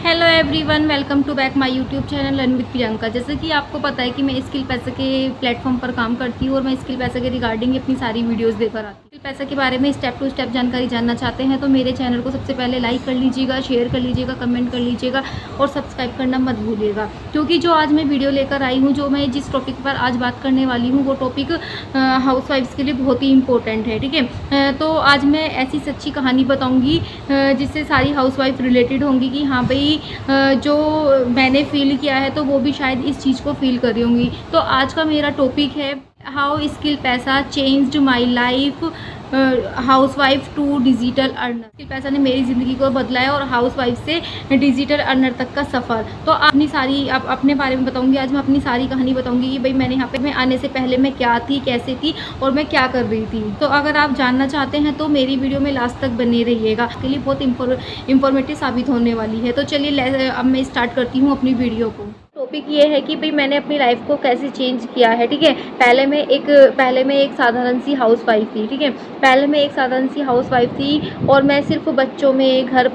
Hello everyone, welcome to back my YouTube channel learn with Priyanka. जैसे कि आपको पता है कि मैं स्किल पैसा के प्लेटफॉर्म पर काम करती हूँ और मैं स्किल पैसा के रिगार्डिंग अपनी सारी वीडियोस देकर आती हूँ। स्किल पैसा के बारे में स्टेप टू स्टेप जानकारी जानना चाहते हैं तो मेरे चैनल को सबसे पहले लाइक कर लीजिएगा, शेयर कर लीजिएगा, कमेंट कर लीजिएगा और सब्सक्राइब करना मत भूलिएगा। क्योंकि जो आज मैं वीडियो लेकर आई हूँ, जो मैं जिस टॉपिक पर आज बात करने वाली हूँ, वो टॉपिक हाउस वाइफ्स के लिए बहुत ही इंपॉर्टेंट है। ठीक है, तो आज मैं ऐसी सच्ची कहानी बताऊँगी जिससे सारी हाउस वाइफ रिलेटेड होंगी कि हाँ भाई, जो मैंने फ़ील किया है तो वो भी शायद इस चीज़ को फ़ील कर रही होंगी। तो आज का मेरा टॉपिक है how skill Paisa changed my life, house wife to digital earner. Skill Paisa ने मेरी ज़िंदगी को बदला है और हाउस वाइफ से डिजिटल अर्नर तक का सफ़र। तो अपनी सारी अपने बारे में बताऊंगी। आज मैं अपनी सारी कहानी बताऊंगी कि भाई मैंने यहाँ पे मैं आने से पहले मैं क्या थी, कैसे थी और मैं क्या कर रही थी। तो अगर आप जानना चाहते हैं तो मेरी वीडियो में लास्ट तक बने रहिएगा, आपके लिए बहुत इंफॉर्मेटिव साबित होने वाली है। तो चलिए अब मैं स्टार्ट करती हूँ अपनी वीडियो को। टॉपिक ये है कि भाई मैंने अपनी लाइफ को कैसे चेंज किया है। ठीक है, पहले मैं एक साधारण सी हाउस वाइफ थी। ठीक है, पहले मैं एक साधारण सी हाउस वाइफ थी और मैं सिर्फ बच्चों में, घर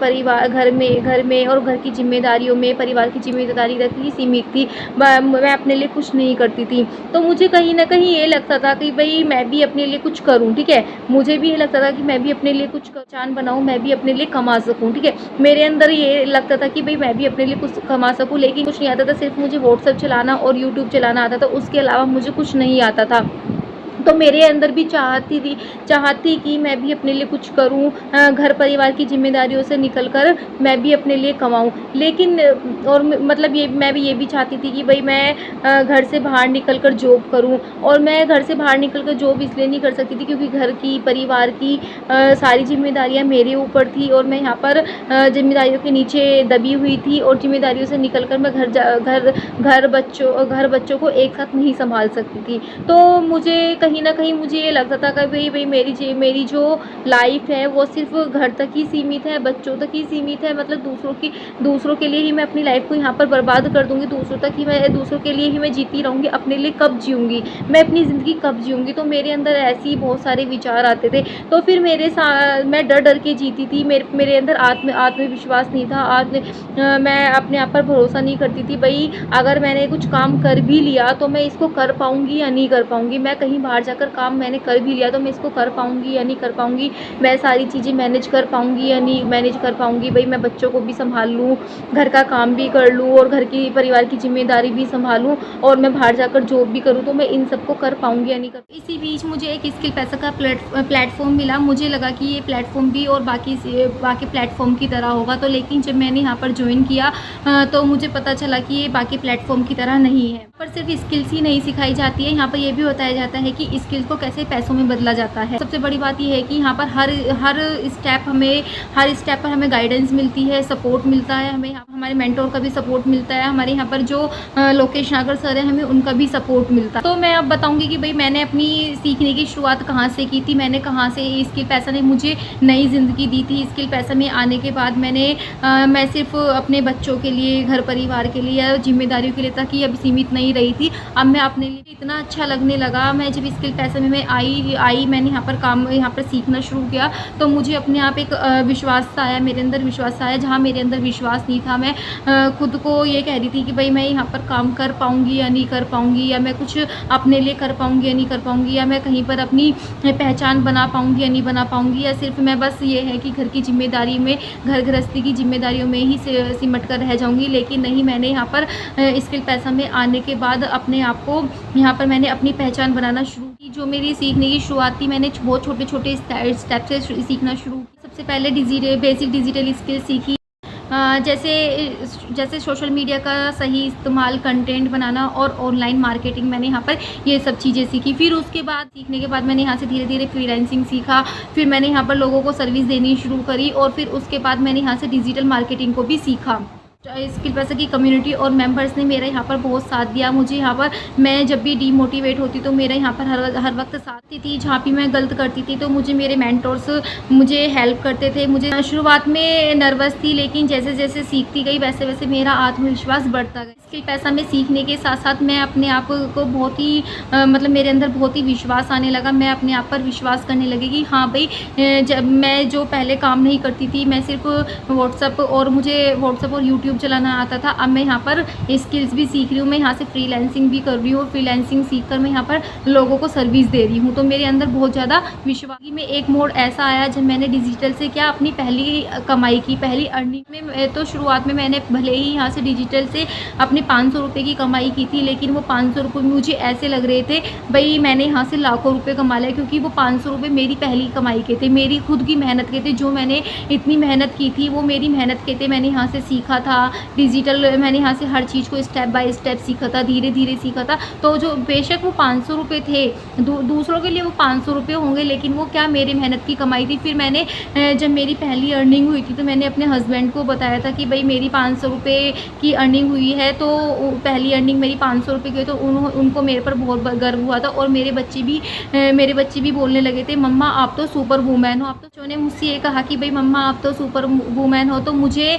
में और घर की जिम्मेदारियों में, परिवार की जिम्मेदारी तक ही सीमित थी। मैं अपने लिए कुछ नहीं करती थी। तो मुझे कहीं ना कहीं ये लगता था कि भाई मैं भी अपने लिए कुछ करूँ। ठीक है, मुझे भी ये लगता था कि मैं भी अपने लिए कुछ पहचान बनाऊँ, मैं भी अपने लिए कमा सकूँ। ठीक है, मेरे अंदर ये लगता था कि भाई मैं भी अपने लिए कुछ कमा सकूँ, लेकिन कुछ नहीं आता था। सिर्फ मुझे व्हाट्सएप चलाना और यूट्यूब चलाना आता था, उसके अलावा मुझे कुछ नहीं आता था। तो मेरे अंदर भी चाहती कि मैं भी अपने लिए कुछ करूं, घर परिवार की जिम्मेदारियों से निकलकर मैं भी अपने लिए कमाऊं। लेकिन और मतलब मैं भी ये भी चाहती थी कि भाई मैं घर से बाहर निकलकर जॉब करूं। और मैं घर से बाहर निकलकर जॉब इसलिए नहीं कर सकती थी क्योंकि घर की, परिवार की सारी जिम्मेदारियां मेरे ऊपर थी और मैं यहाँ पर जिम्मेदारियों के नीचे दबी हुई थी। और जिम्मेदारियों से निकलकर मैं घर बच्चों को एक साथ नहीं संभाल सकती थी। तो मुझे कहीं ना कहीं मुझे ये लगता था कि भाई मेरी जो लाइफ है वो सिर्फ घर तक ही सीमित है, बच्चों तक ही सीमित है। मतलब दूसरों के लिए ही मैं अपनी लाइफ को यहाँ पर बर्बाद कर दूंगी, दूसरों के लिए ही मैं जीती रहूँगी। अपने लिए कब जीऊँगी, मैं अपनी ज़िंदगी कब जीऊँगी। तो मेरे अंदर ऐसे ही बहुत सारे विचार आते थे। तो फिर मैं डर के जीती थी। मेरे अंदर आत्मविश्वास नहीं था। मैं अपने आप पर भरोसा नहीं करती थी। भाई अगर मैंने कुछ काम कर भी लिया तो मैं इसको कर पाऊँगी या नहीं कर पाऊँगी। मैं कहीं बाहर जाकर काम मैंने कर भी लिया तो मैं इसको कर पाऊँगी या नहीं कर पाऊँगी। मैं सारी चीज़ें मैनेज कर पाऊँगी या नहीं मैनेज कर पाऊँगी। भाई मैं बच्चों को भी संभाल लूँ, घर का काम भी कर लूँ और घर की परिवार की जिम्मेदारी भी संभालूँ और मैं बाहर जाकर जॉब भी करूँ, तो मैं इन सबको कर पाऊँगी या नहीं कर। इसी बीच मुझे एक स्किल पैसा का प्लेटफॉर्म मिला। मुझे लगा कि ये प्लेटफॉर्म भी और बाकी प्लेटफॉर्म की तरह होगा। तो लेकिन जब मैंने यहाँ पर ज्वाइन किया तो मुझे पता चला कि ये बाकी प्लेटफॉर्म की तरह नहीं है। पर सिर्फ स्किल्स ही नहीं सिखाई जाती है, यहाँ पर ये भी बताया जाता है कि स्किल्स को कैसे पैसों में बदला जाता है। सबसे बड़ी बात ये है कि यहाँ पर हर स्टेप पर हमें गाइडेंस मिलती है, सपोर्ट मिलता है। हमें हमारे मेंटोर का भी सपोर्ट मिलता है। हमारे यहाँ पर जो लोकेश नागर सर है, हमें उनका भी सपोर्ट मिलता है। तो मैं अब बताऊँगी कि भाई मैंने अपनी सीखने की शुरुआत कहाँ से की थी, मैंने कहाँ से स्किल पैसा ने मुझे नई ज़िंदगी दी थी। स्किल पैसा में आने के बाद मैं सिर्फ अपने बच्चों के लिए, घर परिवार के लिए या जिम्मेदारियों के लिए तक ही अब सीमित नहीं रही थी। अब मैं अपने लिए इतना अच्छा लगने लगा। मैं जब स्किल पैसा में मैं आई मैंने यहाँ पर सीखना शुरू किया तो मुझे अपने आप एक विश्वास आया, मेरे अंदर विश्वास आया। जहाँ मेरे अंदर विश्वास नहीं था, मैं खुद को ये कह रही थी कि भाई मैं यहाँ पर काम कर पाऊँगी या नहीं कर पाऊँगी, या मैं कुछ अपने लिए कर पाऊँगी या नहीं कर पाऊँगी, या मैं कहीं पर अपनी पहचान बना पाऊँगी या नहीं बना पाऊँगी, या सिर्फ मैं बस ये है कि घर की जिम्मेदारी में, घर गृहस्थी की जिम्मेदारियों में ही सिमट कर रह जाऊँगी। लेकिन नहीं, मैंने यहाँ पर स्किल पैसा में आने के बाद अपने आप को यहाँ पर मैंने अपनी पहचान बनाना शुरू की। जो मेरी सीखने की शुरुआत थी, मैंने बहुत छोटे स्टेप से सीखना शुरू किया। सबसे पहले बेसिक डिजिटल स्किल सीखी, जैसे सोशल मीडिया का सही इस्तेमाल, कंटेंट बनाना और ऑनलाइन मार्केटिंग। मैंने यहाँ पर ये सब चीज़ें सीखी। फिर उसके बाद सीखने के बाद मैंने यहाँ से धीरे धीरे फ्रीलांसिंग सीखा। फिर मैंने यहाँ पर लोगों को सर्विस देनी शुरू करी और फिर उसके बाद मैंने यहाँ से डिजिटल मार्केटिंग को भी सीखा। स्किल पैसा की कम्युनिटी और मेंबर्स ने मेरा यहाँ पर बहुत साथ दिया। मुझे यहाँ पर मैं जब भी डीमोटिवेट होती तो मेरा यहाँ पर हर वक्त साथ थी। जहाँ भी मैं गलत करती थी तो मुझे मेरे मेंटोर्स मुझे हेल्प करते थे। मुझे शुरुआत में नर्वस थी, लेकिन जैसे जैसे सीखती गई वैसे वैसे मेरा आत्मविश्वास बढ़ता गया। स्किल पैसा में सीखने के साथ साथ मैं अपने आप को बहुत ही मतलब मेरे अंदर बहुत ही विश्वास आने लगा। मैं अपने आप पर विश्वास करने लगी कि हाँ भाई, जब मैं जो पहले काम नहीं करती थी, मैं सिर्फ व्हाट्सएप और यूट्यूब यूट्यूब चलाना आता था, अब मैं यहाँ पर स्किल्स भी सीख रही हूँ, मैं यहाँ से फ्रीलांसिंग भी कर रही हूँ और फ्रीलांसिंग सीख कर मैं यहाँ पर लोगों को सर्विस दे रही हूँ। तो मेरे अंदर बहुत ज़्यादा विश्वास में एक मोड़ ऐसा आया जब मैंने डिजिटल से क्या अपनी पहली कमाई की, पहली अर्निंग में तो शुरुआत में मैंने भले ही यहाँ से डिजिटल से अपने 500 रुपये की कमाई की थी, लेकिन वो 500 रुपये मुझे ऐसे लग रहे थे भाई मैंने यहाँ से लाखों रुपए कमा लिया, क्योंकि वो 500 रुपये मेरी पहली कमाई के थे, मेरी खुद की मेहनत के थे। जो मैंने इतनी मेहनत की थी वो मेरी मेहनत के थे, मैंने यहाँ से सीखा था डिजिटल, मैंने यहाँ से हर चीज़ को स्टेप बाय स्टेप सीखा था, धीरे धीरे सीखा था। तो जो बेशक वो 500 रुपये थे, दूसरों के लिए वो 500 रुपये होंगे, लेकिन वो क्या मेरी मेहनत की कमाई थी। फिर मैंने जब मेरी पहली अर्निंग हुई थी तो मैंने अपने हस्बैंड को बताया था कि भाई मेरी 500 रुपये की अर्निंग हुई है, तो पहली अर्निंग मेरी 500 रुपये की, तो उनको मेरे पर बहुत गर्व हुआ था। और मेरे बच्चे भी बोलने लगे थे मम्मा आप तो सुपर वूमेन हो। आप तो बच्चों ने मुझसे ये कहा कि भाई मम्मा आप तो सुपर वूमेन हो। तो मुझे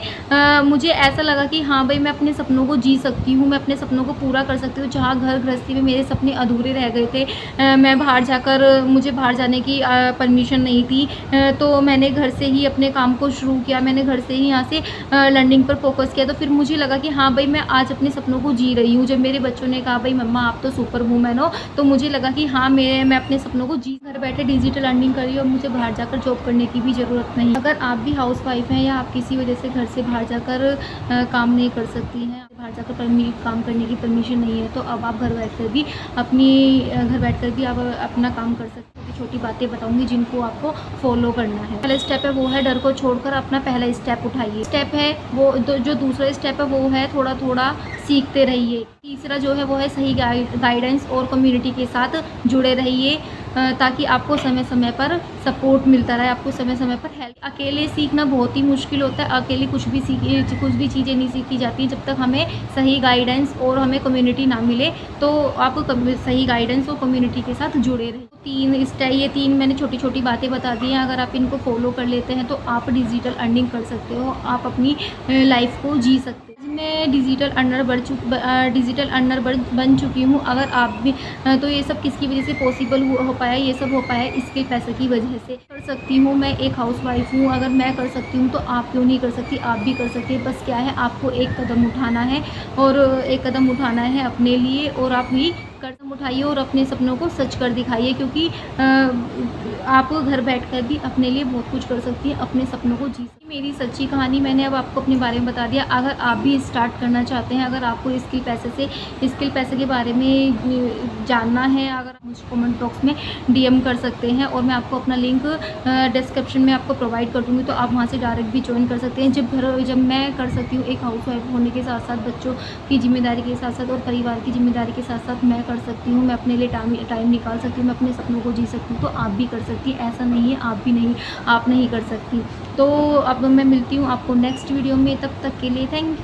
ऐसा लगा कि हाँ भाई मैं अपने सपनों को जी सकती हूँ, मैं अपने सपनों को पूरा कर सकती हूँ। जहाँ घर गृहस्थी में मेरे सपने अधूरे रह गए थे, मुझे बाहर जाने की परमिशन नहीं थी, तो मैंने घर से ही अपने काम को शुरू किया, मैंने घर से ही यहाँ से लर्निंग पर फोकस किया। तो फिर मुझे लगा कि हाँ भाई मैं आज अपने सपनों को जी रही हूँ। जब मेरे बच्चों ने कहा भाई मम्मा आप तो सुपर वूमेन हो, तो मुझे लगा कि हाँ मैं अपने सपनों को जी, घर बैठे डिजिटल अर्निंग कर रही हूँ और मुझे बाहर जाकर जॉब करने की भी ज़रूरत नहीं। अगर आप भी हाउसवाइफ हैं या आप किसी वजह से घर से बाहर जाकर काम नहीं कर सकती हैं, बाहर जाकर काम करने की परमिशन नहीं है, तो अब आप घर बैठकर भी आप अपना काम कर सकते हैं। छोटी बातें बताऊंगी जिनको आपको फॉलो करना है। पहला स्टेप है वो है डर को छोड़कर अपना पहला स्टेप उठाइए। स्टेप है वो जो दूसरा स्टेप है वो है थोड़ा थोड़ा सीखते रहिए। तीसरा जो है वो है सही गाइडेंस और कम्युनिटी के साथ जुड़े रहिए, ताकि आपको समय समय पर सपोर्ट मिलता रहे, आपको समय समय पर हेल्प। अकेले सीखना बहुत ही मुश्किल होता है, अकेले कुछ भी चीज़ें नहीं सीखी जाती जब तक हमें सही गाइडेंस और हमें कम्युनिटी ना मिले। तो आप सही गाइडेंस और कम्युनिटी के साथ जुड़े रहे। ये तीन मैंने छोटी छोटी बातें बता दी हैं, अगर आप इनको फॉलो कर लेते हैं तो आप डिजिटल अर्निंग कर सकते हो, आप अपनी लाइफ को जी सकते हो। मैं डिजिटल अर्नर बन चुकी हूँ। अगर आप भी तो ये सब किसकी वजह से पॉसिबल हो पाया, ये सब हो पाया स्किल पैसे की वजह से। कर सकती हूँ, मैं एक हाउसवाइफ हूँ, अगर मैं कर सकती हूँ तो आप क्यों नहीं कर सकती, आप भी कर सकती है। बस क्या है आपको एक कदम उठाना है, और एक कदम उठाना है अपने लिए, और आप भी कदम उठाइए और अपने सपनों को सच कर दिखाइए, क्योंकि आप घर बैठकर भी अपने लिए बहुत कुछ कर सकती हैं, अपने सपनों को जी। मेरी सच्ची कहानी मैंने अब आपको अपने बारे में बता दिया। अगर आप भी स्टार्ट करना चाहते हैं, अगर आपको स्किल पैसे के बारे में जानना है, अगर आप मुझे कमेंट बॉक्स में DM कर सकते हैं, और मैं आपको अपना लिंक डिस्क्रिप्शन में आपको प्रोवाइड कर दूँगी, तो आप वहाँ से डायरेक्ट भी ज्वाइन कर सकते हैं। जब मैं कर सकती हूँ, एक हाउसवाइफ होने के साथ साथ बच्चों की जिम्मेदारी के साथ साथ और परिवार की जिम्मेदारी के साथ साथ मैं कर सकती हूँ, मैं अपने लिए टाइम निकाल सकती हूँ, मैं अपने सपनों को जी सकती हूँ, तो आप भी कर सकती हैं। ऐसा नहीं है आप नहीं कर सकती। तो अब मैं मिलती हूँ आपको नेक्स्ट वीडियो में, तब तक के लिए थैंक यू।